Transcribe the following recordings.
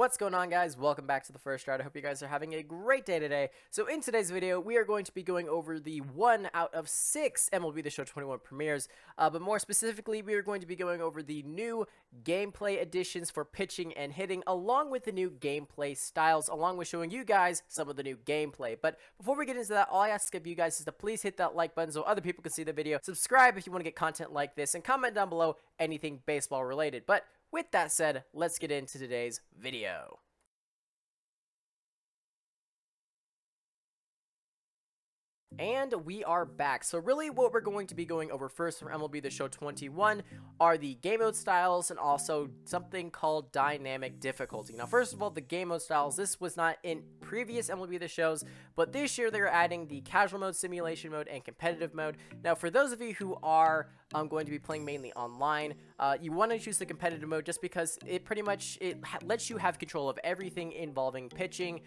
What's going on, guys? Welcome back to the First Round. I hope you guys are having a great day today. So in today's video, we are going to be going over the 1 out of 6 MLB The Show 21 premieres, but more specifically, we are going to be going over the new gameplay additions for pitching and hitting, along with the new gameplay styles, along with showing you guys some of the new gameplay. But before we get into that, all I ask of you guys is to please hit that like button so other people can see the video, subscribe if you want to get content like this, and comment down below anything baseball related. But with that said, let's get into today's video. And we are back. So really what we're going to be going over first from MLB The Show 21 are the game mode styles and also something called dynamic difficulty. Now, first of all, the game mode styles, this was not in previous MLB The Shows, but this year they're adding the casual mode, simulation mode, and competitive mode. Now, for those of you who are going to be playing mainly online, you want to choose the competitive mode just because it pretty much lets you have control of everything involving pitching,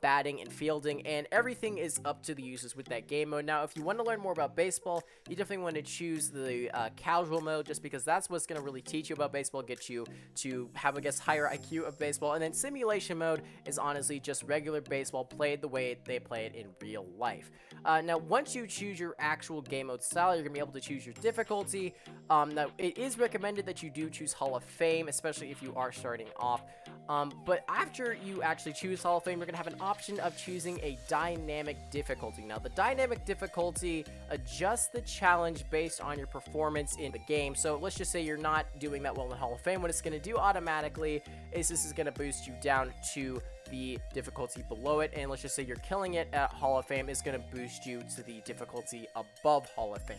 batting, and fielding, and everything is up to the users with that game mode. Now, if you want to learn more about baseball, you definitely want to choose the casual mode just because that's what's going to really teach you about baseball, get you to have, I guess, higher IQ of baseball. And then simulation mode is honestly just regular baseball played the way they play it in real life. Now, once you choose your actual game mode style, you're going to be able to choose your difficulty. Now, it is recommended that you do choose Hall of Fame, especially if you are starting off. But after you actually choose Hall of Fame, you're going to have an option of choosing a dynamic difficulty. Now, the dynamic difficulty adjusts the challenge based on your performance in the game. So let's just say you're not doing that well in Hall of Fame. What it's going to do automatically is this is going to boost you down to the difficulty below it, and let's just say you're killing it at Hall of Fame, is going to boost you to the difficulty above Hall of Fame.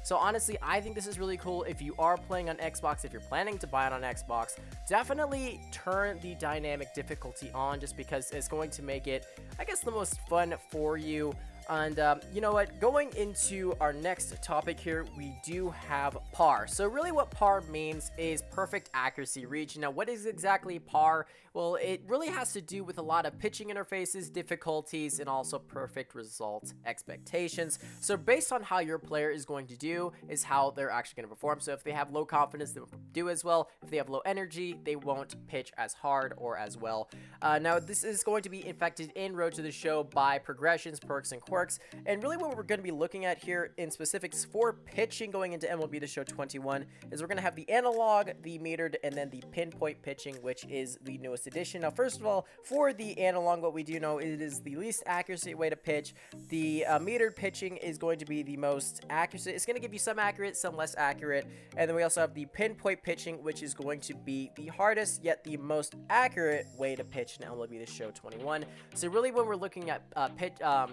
So honestly, I think this is really cool. If you are playing on Xbox, if you're planning to buy it on Xbox, definitely turn the dynamic difficulty on just because it's going to make it, I guess, the most fun for you. And you know what, going into our next topic here, we do have par. So really what par means is perfect accuracy reach. Now, what is exactly par? Well, it really has to do with a lot of pitching interfaces, difficulties, and also perfect result expectations. So based on how your player is going to do is how they're actually going to perform. So if they have low confidence, they won't do as well. If they have low energy, they won't pitch as hard or as well. Now, this is going to be affected in Road to the Show by progressions, perks, and quirks. And really what we're going to be looking at here in specifics for pitching going into MLB The Show 21 is we're going to have the analog, the metered, and then the pinpoint pitching, which is the newest addition. Now, first of all, for the analog, what we do know, it is the least accurate way to pitch. The metered pitching is going to be the most accurate. It's going to give you some accurate, some less accurate. And then we also have the pinpoint pitching, which is going to be the hardest yet the most accurate way to pitch in MLB The Show 21. So really when we're looking at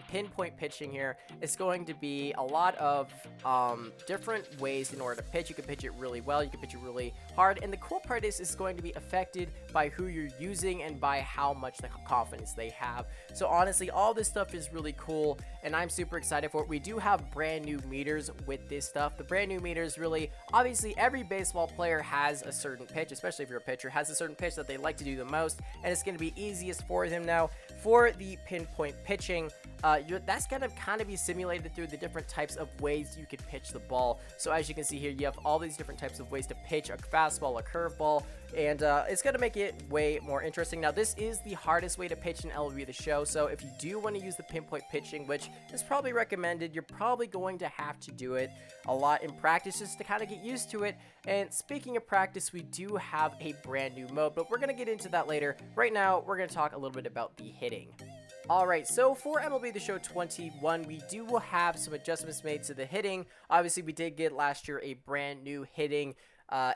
pinpoint pitching here, it's going to be a lot of different ways in order to pitch. You can pitch it really well, you can pitch it really hard, and the cool part is it's going to be affected by who you're using and by how much the confidence they have. So honestly, all this stuff is really cool, and I'm super excited for it. We do have brand new meters with this stuff. The brand new meters, really, obviously every baseball player has a certain pitch, especially if you're a pitcher, has a certain pitch that they like to do the most, and it's going to be easiest for them. Now, for the pinpoint pitching, that's going to kind of be simulated through the different types of ways you can pitch the ball. So as you can see here, you have all these different types of ways to pitch a fastball, a curveball, and it's going to make it way more interesting. Now, this is the hardest way to pitch in MLB The Show, so if you do want to use the pinpoint pitching, which is probably recommended, you're probably going to have to do it a lot in practice just to kind of get used to it. And speaking of practice, we do have a brand new mode, but we're going to get into that later. Right now, we're going to talk a little bit about the hitting. Alright, so for MLB The Show 21, we do have some adjustments made to the hitting. Obviously, we did get last year a brand new hitting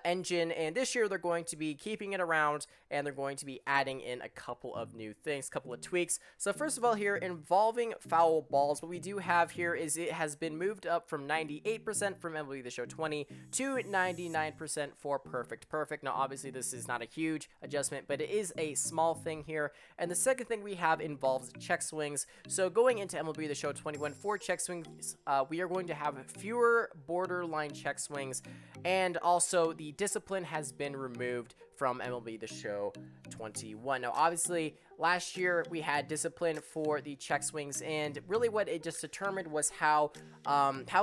engine, and this year they're going to be keeping it around, and they're going to be adding in a couple of new things, a couple of tweaks. So first of all here, involving foul balls, what we do have here is it has been moved up from 98% from MLB The Show 20 to 99% for perfect. Now obviously this is not a huge adjustment, but it is a small thing here. And the second thing we have involves check swings. So going into MLB The Show 21 for check swings, we are going to have fewer borderline check swings, and also the discipline has been removed from MLB The Show 21. Now, obviously, last year we had discipline for the check swings, and really what it just determined was how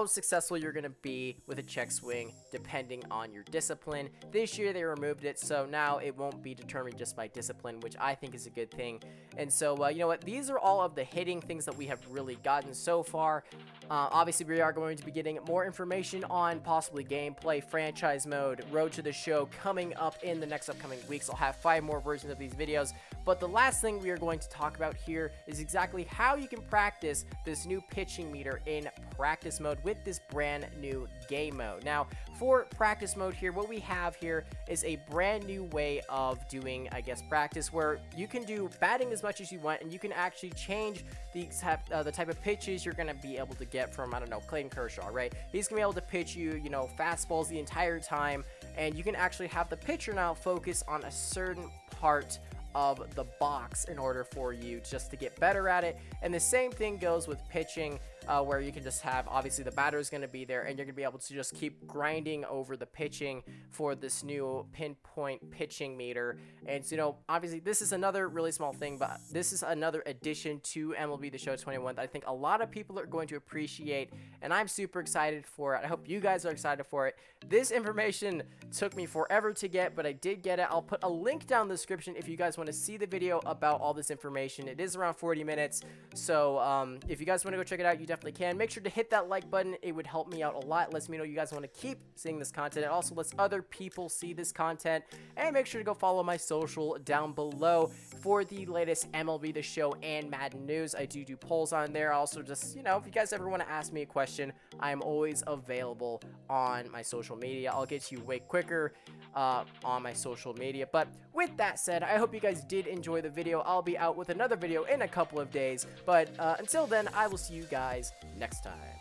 successful you're going to be with a check swing depending on your discipline. This year they removed it, so now it won't be determined just by discipline, which I think is a good thing. And so, you know what? These are all of the hitting things that we have really gotten so far. Obviously, we are going to be getting more information on possibly gameplay, franchise mode, road to the show coming up in the next upcoming weeks. I'll have 5 more versions of these videos. But the last thing we are going to talk about here is exactly how you can practice this new pitching meter in practice mode with this brand new game mode. Now, for practice mode here, what we have here is a brand new way of doing, I guess, practice, where you can do batting as much as you want, and you can actually change the type of pitches you're going to be able to get from, I don't know, Clayton Kershaw, right? He's going to be able to pitch you, you know, fastballs the entire time, and you can actually have the pitcher now focus on a certain part of the box in order for you just to get better at it. And the same thing goes with pitching, where you can just have, obviously the batter is going to be there, and you're going to be able to just keep grinding over the pitching for this new pinpoint pitching meter. And so, you know, obviously this is another really small thing, but this is another addition to MLB The Show 21 that I think a lot of people are going to appreciate, and I'm super excited for it. I hope you guys are excited for it. This information took me forever to get, but I did get it. I'll put a link down in the description if you guys want to see the video about all this information. It is around 40 minutes, so if you guys want to go check it out, you definitely can. Make sure to hit that like button. It would help me out a lot. It lets me know you guys want to keep seeing this content. It also lets other people see this content. And make sure to go follow my social down below for the latest MLB The Show and Madden news. I do polls on there. Also, just, you know, if you guys ever want to ask me a question, I'm always available on my social media. I'll get to you way quicker on my social media. But with that said, I hope you guys did enjoy the video. I'll be out with another video in a couple of days. But until then, I will see you guys next time.